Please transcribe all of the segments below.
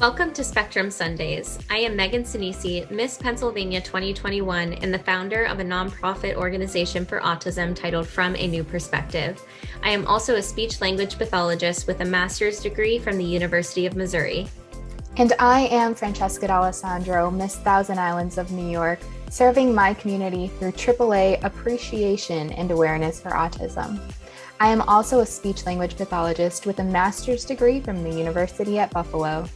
Welcome to Spectrum Sundays. I am Megan Sinisi, Miss Pennsylvania 2021, and the founder of a nonprofit organization for autism titled From a New Perspective. I am also a speech-language pathologist with a master's degree from the University of Missouri. And I am Francesca D'Alessandro, Miss Thousand Islands of New York, serving my community through AAA appreciation and awareness for autism. I am also a speech-language pathologist with a master's degree from the University at Buffalo.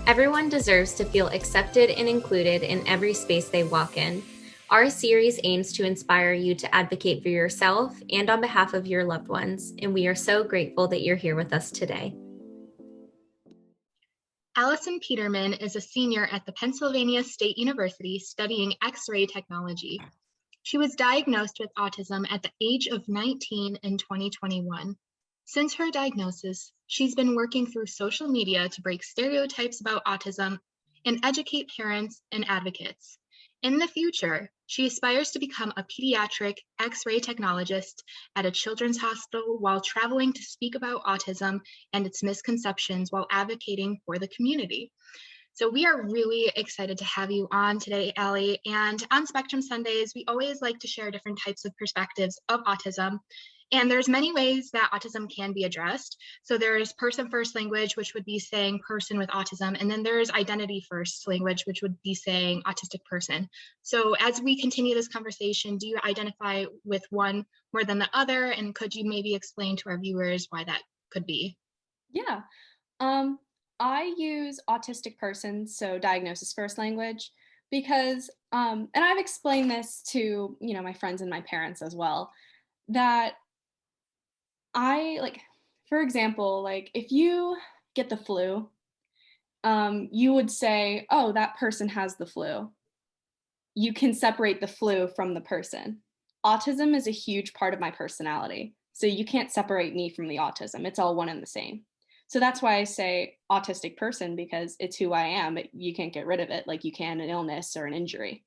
Everyone deserves to feel accepted and included in every space they walk in. Our series aims to inspire you to advocate for yourself and on behalf of your loved ones, and we are so grateful that you're here with us today. Alison Peterman is a senior at the Pennsylvania State University studying X-ray technology. She was diagnosed with autism at the age of 19 in 2021. Since her diagnosis, she's been working through social media to break stereotypes about autism and educate parents and advocates. In the future, she aspires to become a pediatric X-ray technologist at a children's hospital while traveling to speak about autism and its misconceptions while advocating for the community. So we are really excited to have you on today, Allie. And on Spectrum Sundays, we always like to share different types of perspectives of autism. And there's many ways that autism can be addressed. So there's person first language, which would be saying person with autism. And then there's identity first language, which would be saying autistic person. So as we continue this conversation, do you identify with one more than the other? And could you maybe explain to our viewers why that could be? Yeah. I use autistic person, so diagnosis first language, because, and I've explained this to, my friends and my parents as well, that for example, if you get the flu, you would say, oh, that person has the flu. You can separate the flu from the person. Autism is a huge part of my personality. So you can't separate me from the autism. It's all one and the same. So that's why I say autistic person, because it's who I am, but you can't get rid of it like you can an illness or an injury.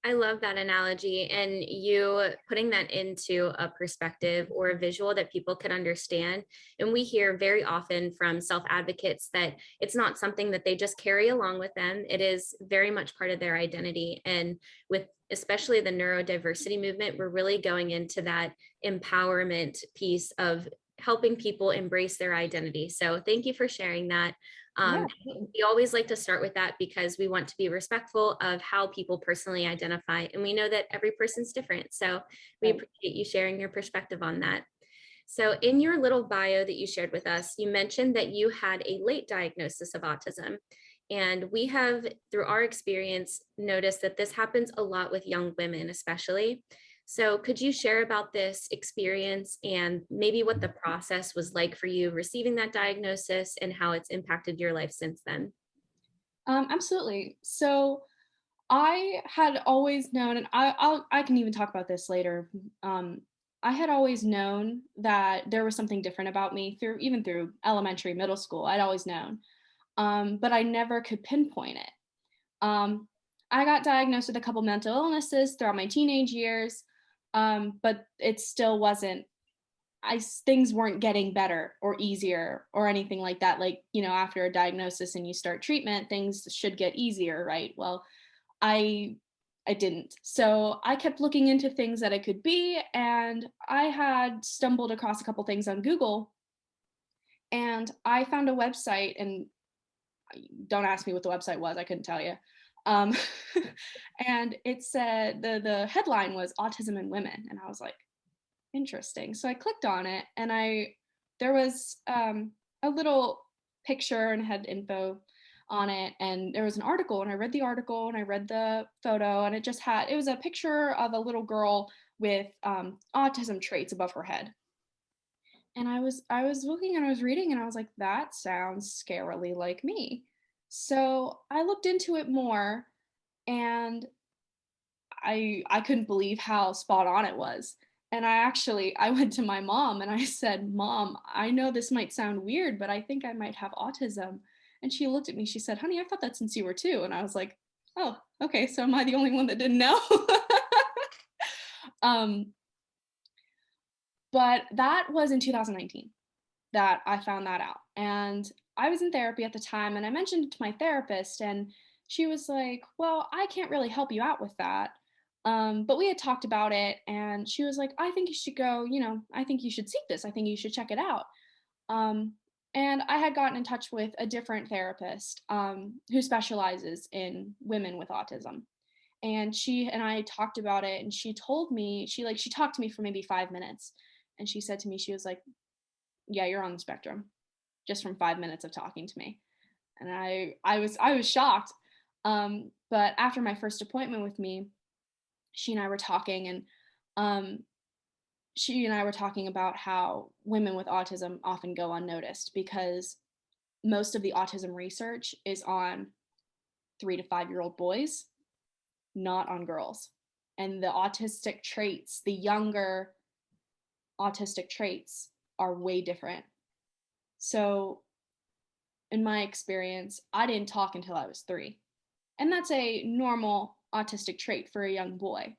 I love that analogy, and you putting that into a perspective or a visual that people could understand. And we hear very often from self-advocates that it's not something that they just carry along with them. It is very much part of their identity. And with especially the neurodiversity movement, we're really going into that empowerment piece of helping people embrace their identity. So thank you for sharing that. Yeah. We always like to start with that because we want to be respectful of how people personally identify. And we know that every person's different. So we appreciate you sharing your perspective on that. So in your little bio that you shared with us, you mentioned that you had a late diagnosis of autism. And we have, through our experience, noticed that this happens a lot with young women, especially. So could you share about this experience and maybe what the process was like for you receiving that diagnosis and how it's impacted your life since then? Absolutely. So I had always known, and I can even talk about this later. I had always known that there was something different about me even through elementary, middle school. I'd always known, but I never could pinpoint it. I got diagnosed with a couple mental illnesses throughout my teenage years. But it still wasn't, things weren't getting better or easier or anything like that. After a diagnosis and you start treatment, things should get easier, right? Well, I didn't. So I kept looking into things that it could be, and I had stumbled across a couple things on Google, and I found a website, and don't ask me what the website was, I couldn't tell you. Um, and it said the headline was autism in women, and I was like, interesting. So I clicked on it, and there was a little picture and had info on it, and there was an article, and I read the article and I read the photo, and it was a picture of a little girl with autism traits above her head. And I was looking and I was reading, and I was like, that sounds scarily like me. So I looked into it more, and I couldn't believe how spot on it was. And I went to my mom and I said, Mom, I know this might sound weird, but I think I might have autism. And she looked at me, she said, honey, I thought that since you were 2. And I was like, oh, okay, so am I the only one that didn't know? But that was in 2019 that I found that out. And I was in therapy at the time, and I mentioned it to my therapist, and she was like, well, I can't really help you out with that. But we had talked about it, and she was like, I think you should go, I think you should seek this. I think you should check it out. Um, and I had gotten in touch with a different therapist who specializes in women with autism. And she and I talked about it, and she told me, she talked to me for maybe 5 minutes. And she said to me, she was like, yeah, you're on the spectrum, just from 5 minutes of talking to me. And I was shocked. But after my first appointment with me, she and I were talking, and um, she and I were talking about how women with autism often go unnoticed because most of the autism research is on 3 to 5 year old boys, not on girls. And the autistic traits, the younger autistic traits, are way different. So, in my experience, I didn't talk until I was 3. And that's a normal autistic trait for a young boy.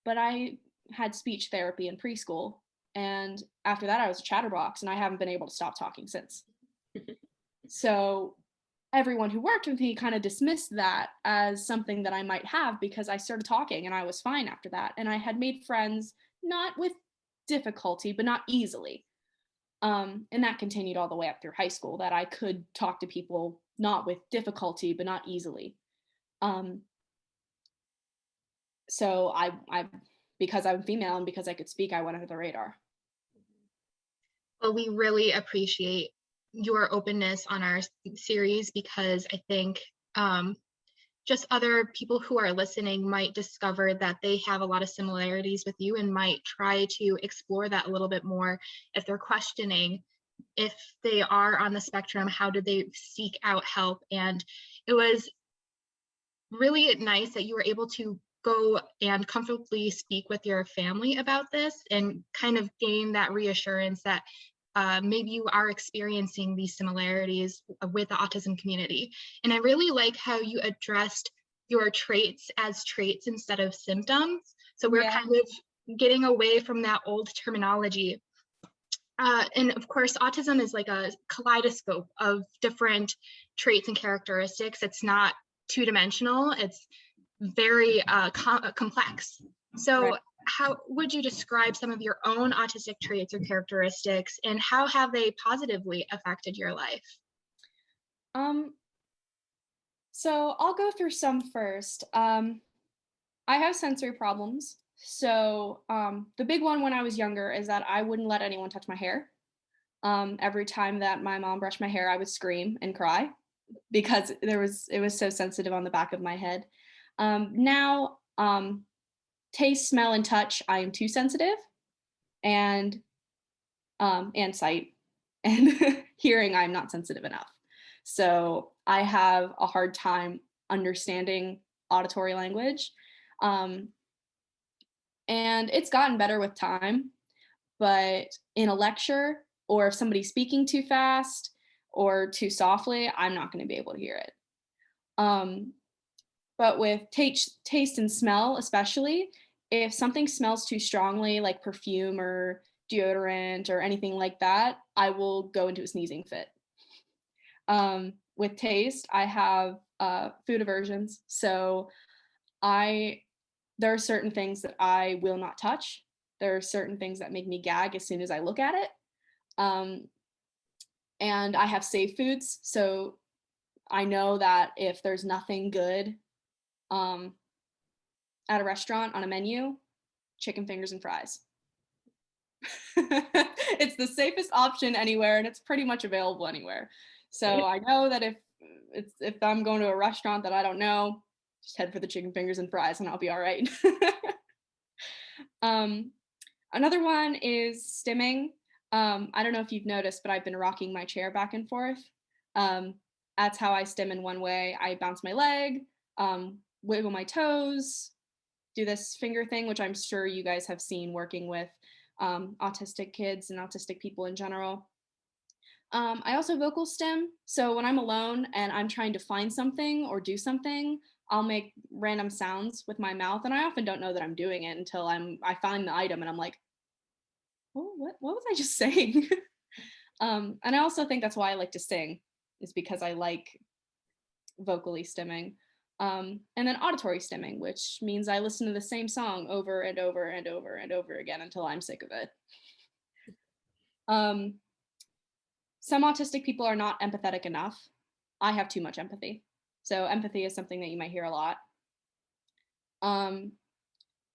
But I had speech therapy in preschool. And after that, I was a chatterbox, and I haven't been able to stop talking since. So everyone who worked with me kind of dismissed that as something that I might have because I started talking and I was fine after that. And I had made friends, not with difficulty, but not easily. And that continued all the way up through high school, that I could talk to people not with difficulty, but not easily. So I because I'm female and because I could speak, I went under the radar. Well, we really appreciate your openness on our series because I think just other people who are listening might discover that they have a lot of similarities with you and might try to explore that a little bit more if they're questioning if they are on the spectrum, how did they seek out help? And it was really nice that you were able to go and comfortably speak with your family about this and kind of gain that reassurance that maybe you are experiencing these similarities with the autism community. And I really like how you addressed your traits as traits instead of symptoms. So we're kind of getting away from that old terminology. And of course, autism is like a kaleidoscope of different traits and characteristics. It's not two-dimensional. It's very complex. So how would you describe some of your own autistic traits or characteristics, and how have they positively affected your life? So I'll go through some first. I have sensory problems. So the big one when I was younger is that I wouldn't let anyone touch my hair. Every time that my mom brushed my hair, I would scream and cry because it was so sensitive on the back of my head. Now, taste, smell, and touch, I am too sensitive, and sight and hearing, I'm not sensitive enough. So I have a hard time understanding auditory language. And it's gotten better with time, but in a lecture, or if somebody's speaking too fast or too softly, I'm not going to be able to hear it. But with taste and smell, especially, if something smells too strongly, like perfume or deodorant or anything like that, I will go into a sneezing fit. With taste, I have food aversions. So there are certain things that I will not touch. There are certain things that make me gag as soon as I look at it. And I have safe foods. So I know that if there's nothing good at a restaurant on a menu, chicken fingers and fries. It's the safest option anywhere, and it's pretty much available anywhere. So I know that if I'm going to a restaurant that I don't know, just head for the chicken fingers and fries and I'll be all right. Another one is stimming. I don't know if you've noticed, but I've been rocking my chair back and forth. That's how I stim in one way. I bounce my leg, wiggle my toes, do this finger thing, which I'm sure you guys have seen working with autistic kids and autistic people in general. I also vocal stim. So when I'm alone and I'm trying to find something or do something, I'll make random sounds with my mouth, and I often don't know that I'm doing it until I find the item and I'm like, oh, what was I just saying? And I also think that's why I like to sing. is because I like vocally stimming. And then auditory stimming, which means I listen to the same song over and over and over and over again until I'm sick of it. Um, some autistic people are not empathetic enough. I have too much empathy. So empathy is something that you might hear a lot.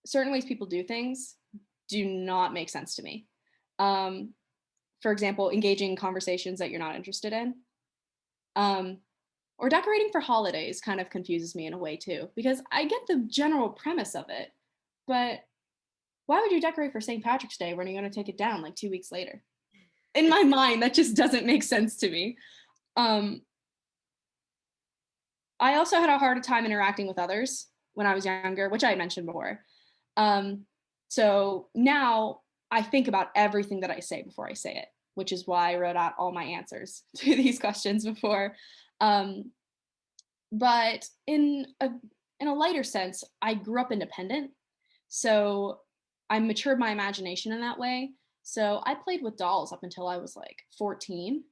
Certain ways people do things do not make sense to me. For example, engaging in conversations that you're not interested in. Or decorating for holidays kind of confuses me in a way too, because I get the general premise of it, but why would you decorate for St. Patrick's Day when you're going to take it down like 2 weeks later? In my mind, that just doesn't make sense to me. I also had a hard time interacting with others when I was younger, which I had mentioned before. So now I think about everything that I say before I say it, which is why I wrote out all my answers to these questions before. But in a lighter sense, I grew up independent. So I matured my imagination in that way. So I played with dolls up until I was like 14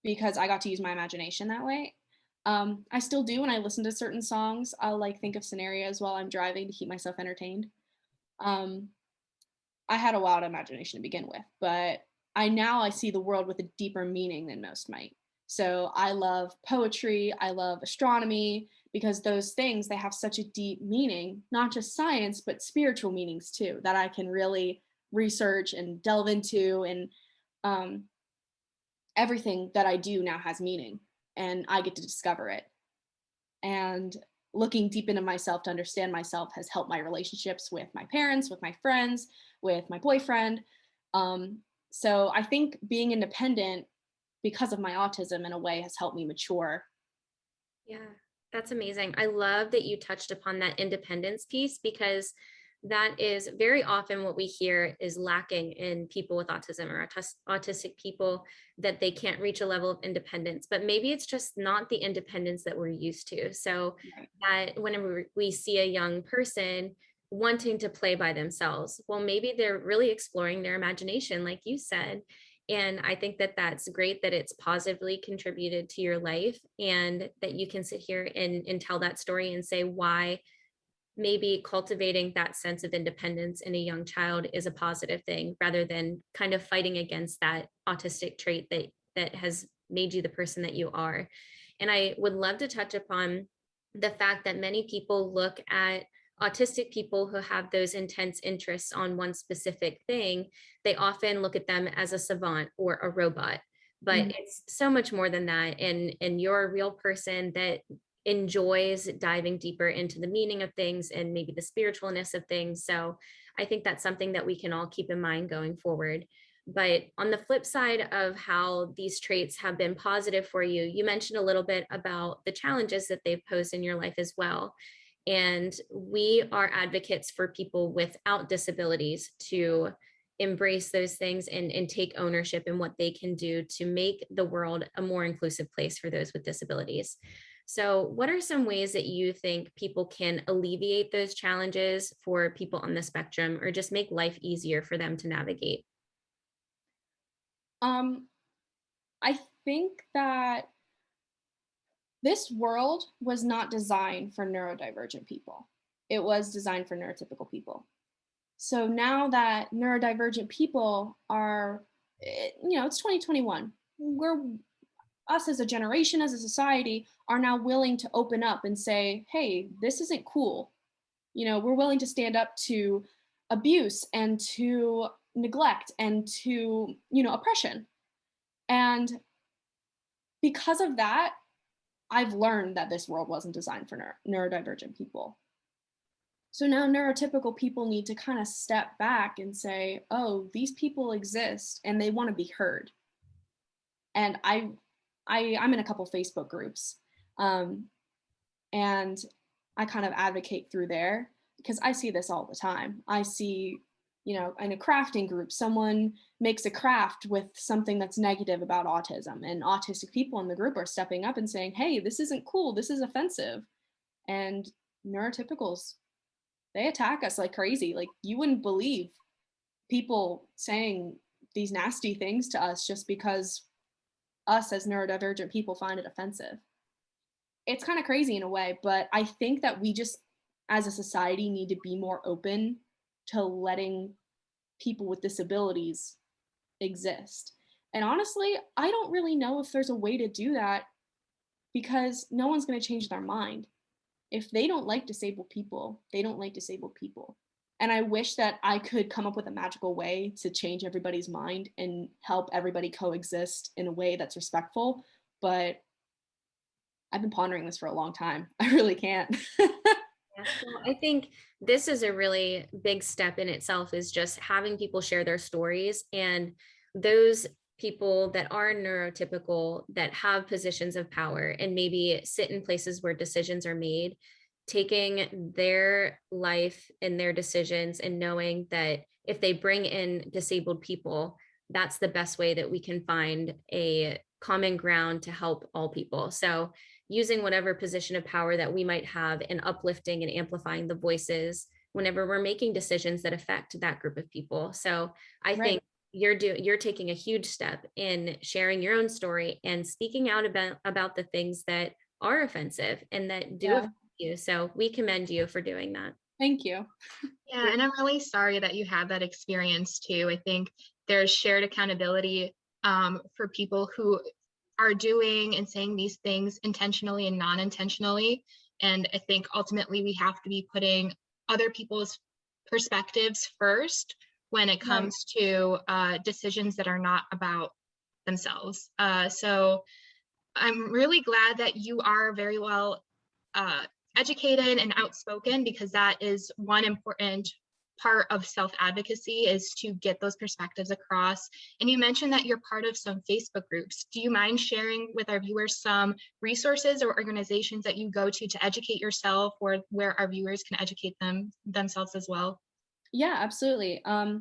because I got to use my imagination that way. I still do when I listen to certain songs. I'll like think of scenarios while I'm driving to keep myself entertained. I had a wild imagination to begin with, but I see the world with a deeper meaning than most might. So I love poetry, I love astronomy, because those things, they have such a deep meaning, not just science, but spiritual meanings too, that I can really research and delve into. And everything that I do now has meaning, and I get to discover it. And looking deep into myself to understand myself has helped my relationships with my parents, with my friends, with my boyfriend. So I think being independent because of my autism in a way has helped me mature. Yeah, that's amazing. I love that you touched upon that independence piece, because that is very often what we hear is lacking in people with autism or autistic people, that they can't reach a level of independence, but maybe it's just not the independence that we're used to. So that whenever we see a young person wanting to play by themselves, well, maybe they're really exploring their imagination, like you said. And I think that that's great that it's positively contributed to your life, and that you can sit here and tell that story and say why maybe cultivating that sense of independence in a young child is a positive thing, rather than kind of fighting against that autistic trait that has made you the person that you are. And I would love to touch upon the fact that many people look at autistic people who have those intense interests on one specific thing. They often look at them as a savant or a robot, but it's so much more than that. And you're a real person that enjoys diving deeper into the meaning of things and maybe the spiritualness of things. So I think that's something that we can all keep in mind going forward. But on the flip side of how these traits have been positive for you, you mentioned a little bit about the challenges that they've posed in your life as well. And we are advocates for people without disabilities to embrace those things and take ownership in what they can do to make the world a more inclusive place for those with disabilities. So what are some ways that you think people can alleviate those challenges for people on the spectrum, or just make life easier for them to navigate? I think that this world was not designed for neurodivergent people. It was designed for neurotypical people. So now that neurodivergent people are, it's 2021. Us as a generation, as a society, are now willing to open up and say, hey, this isn't cool. We're willing to stand up to abuse and to neglect and to, oppression. And because of that, I've learned that this world wasn't designed for neurodivergent people. So now neurotypical people need to kind of step back and say, oh, these people exist and they want to be heard. And I'm in a couple Facebook groups, and I kind of advocate through there because I see this all the time. I see, in a crafting group, someone makes a craft with something that's negative about autism, and autistic people in the group are stepping up and saying, hey, this isn't cool, this is offensive. And neurotypicals, they attack us like crazy. Like, you wouldn't believe people saying these nasty things to us just because us as neurodivergent people find it offensive. It's kind of crazy in a way, but I think that we just, as a society, need to be more open to letting people with disabilities exist. And honestly, I don't really know if there's a way to do that, because no one's going to change their mind. If they don't like disabled people, they don't like disabled people. And I wish that I could come up with a magical way to change everybody's mind and help everybody coexist in a way that's respectful. But I've been pondering this for a long time. I really can't. Yeah. Well, I think this is a really big step in itself, is just having people share their stories, and those people that are neurotypical that have positions of power and maybe sit in places where decisions are made, taking their life and their decisions and knowing that if they bring in disabled people, that's the best way that we can find a common ground to help all people. So using whatever position of power that we might have and uplifting and amplifying the voices whenever we're making decisions that affect that group of people. So I Right. think you're taking a huge step in sharing your own story and speaking out about the things that are offensive and that do Yeah. affect you. So we commend you for doing that. Thank you. Yeah, and I'm really sorry that you had that experience too. I think there's shared accountability for people who are doing and saying these things intentionally and non-intentionally. And I think ultimately we have to be putting other people's perspectives first when it Right. comes to decisions that are not about themselves. So I'm really glad that you are very well educated and outspoken, because that is one important part of self-advocacy, is to get those perspectives across. And you mentioned that you're part of some Facebook groups. Do you mind sharing with our viewers some resources or organizations that you go to educate yourself, or where our viewers can educate themselves as well? Yeah, absolutely. I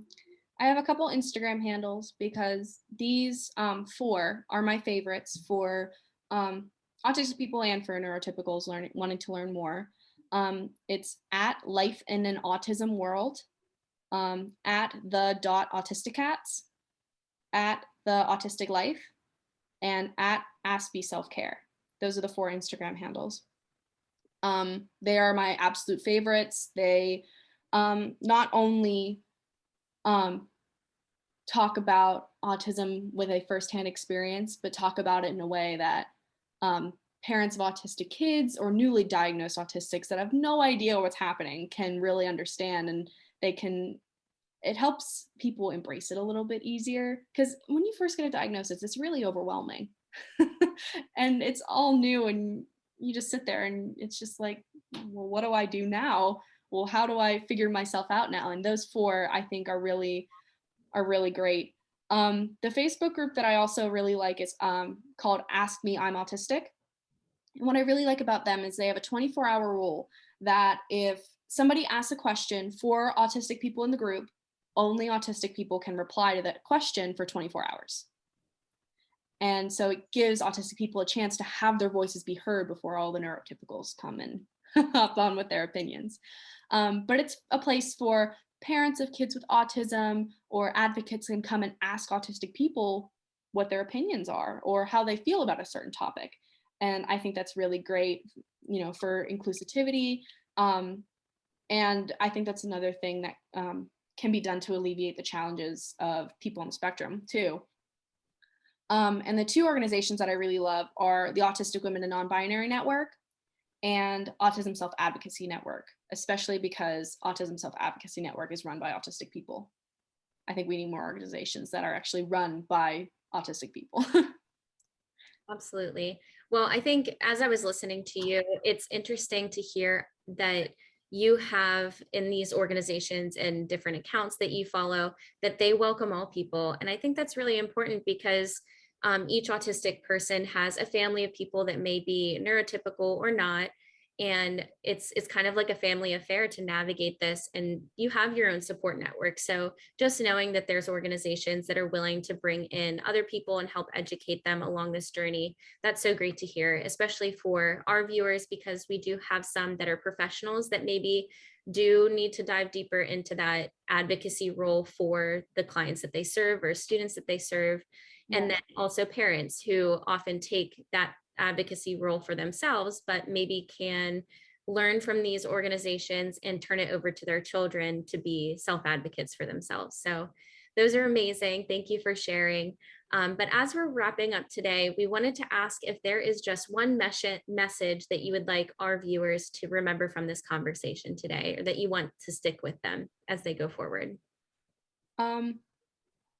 have a couple Instagram handles because these four are my favorites for autistic people and for neurotypicals wanting to learn more. It's at Life in an Autism World, at the .autisticats, at the Autistic Life, and at Aspie Self Care. Those are the four Instagram handles. They are my absolute favorites. They not only talk about autism with a firsthand experience, but talk about it in a way that parents of autistic kids or newly diagnosed autistics that have no idea what's happening can really understand, and it helps people embrace it a little bit easier, because when you first get a diagnosis, it's really overwhelming. And it's all new, and you just sit there and it's just like, well, what do I do now? Well, how do I figure myself out now? And those four, I think, are really great. The Facebook group that I also really like is called Ask Me I'm Autistic. And what I really like about them is they have a 24-hour rule that if somebody asks a question for autistic people in the group, only autistic people can reply to that question for 24 hours. And so it gives autistic people a chance to have their voices be heard before all the neurotypicals come and hop on with their opinions. But it's a place for parents of kids with autism or advocates can come and ask autistic people what their opinions are or how they feel about a certain topic. And I think that's really great, for inclusivity. And I think that's another thing that can be done to alleviate the challenges of people on the spectrum too. And the two organizations that I really love are the Autistic Women and Non-Binary Network and Autism Self-Advocacy Network, especially because Autism Self-Advocacy Network is run by autistic people. I think we need more organizations that are actually run by autistic people. Absolutely. Well, I think as I was listening to you, it's interesting to hear that you have in these organizations and different accounts that you follow, that they welcome all people. And I think that's really important because each autistic person has a family of people that may be neurotypical or not. And it's kind of like a family affair to navigate this, and you have your own support network. So just knowing that there's organizations that are willing to bring in other people and help educate them along this journey, that's so great to hear, especially for our viewers, because we do have some that are professionals that maybe do need to dive deeper into that advocacy role for the clients that they serve or students that they serve. And then also parents who often take that advocacy role for themselves, but maybe can learn from these organizations and turn it over to their children to be self-advocates for themselves. So those are amazing. Thank you for sharing. But as we're wrapping up today, we wanted to ask if there is just one message that you would like our viewers to remember from this conversation today, or that you want to stick with them as they go forward.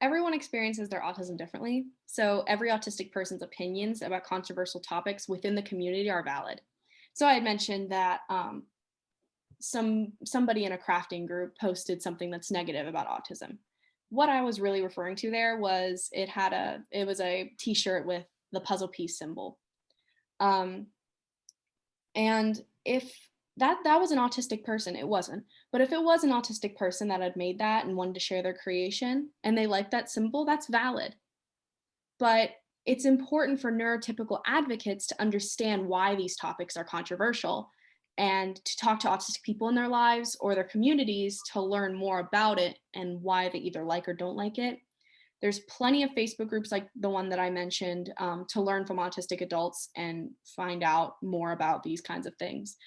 Everyone experiences their autism differently, so every autistic person's opinions about controversial topics within the community are valid. So I had mentioned that somebody in a crafting group posted something that's negative about autism. What I was really referring to there was it was a t-shirt with the puzzle piece symbol. And if that was an autistic person, it wasn't. But if it was an autistic person that had made that and wanted to share their creation and they liked that symbol, that's valid. But it's important for neurotypical advocates to understand why these topics are controversial and to talk to autistic people in their lives or their communities to learn more about it and why they either like or don't like it. There's plenty of Facebook groups like the one that I mentioned to learn from autistic adults and find out more about these kinds of things.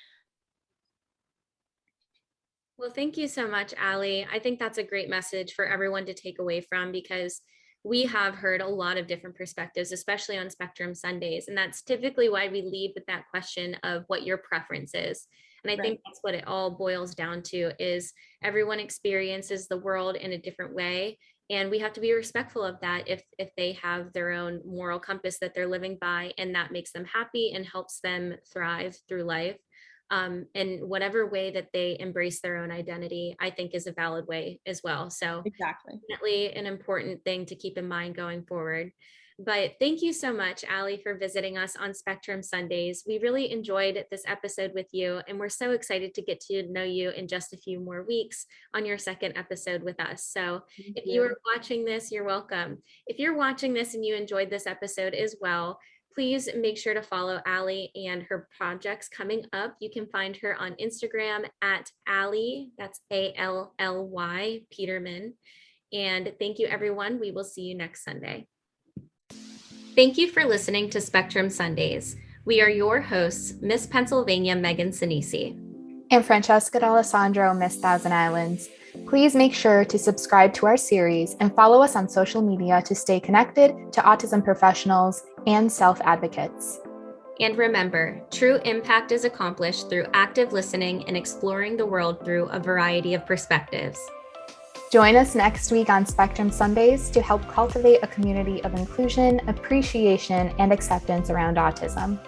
Well, thank you so much, Allie. I think that's a great message for everyone to take away from, because we have heard a lot of different perspectives, especially on Spectrum Sundays. And that's typically why we lead with that question of what your preference is. And I think that's what it all boils down to, is everyone experiences the world in a different way. And we have to be respectful of that if they have their own moral compass that they're living by, and that makes them happy and helps them thrive through life. And whatever way that they embrace their own identity, I think is a valid way as well. So definitely an important thing to keep in mind going forward. But thank you so much, Allie, for visiting us on Spectrum Sundays. We really enjoyed this episode with you, and we're so excited to get to know you in just a few more weeks on your second episode with us. So if you are watching this, you're welcome. If you're watching this and you enjoyed this episode as well, please make sure to follow Allie and her projects coming up. You can find her on Instagram at Allie, that's ALLY Peterman. And thank you, everyone. We will see you next Sunday. Thank you for listening to Spectrum Sundays. We are your hosts, Miss Pennsylvania Megan Sinisi. And Francesca D'Alessandro, Miss Thousand Islands. Please make sure to subscribe to our series and follow us on social media to stay connected to autism professionals and self-advocates. And remember, true impact is accomplished through active listening and exploring the world through a variety of perspectives. Join us next week on Spectrum Sundays to help cultivate a community of inclusion, appreciation, and acceptance around autism.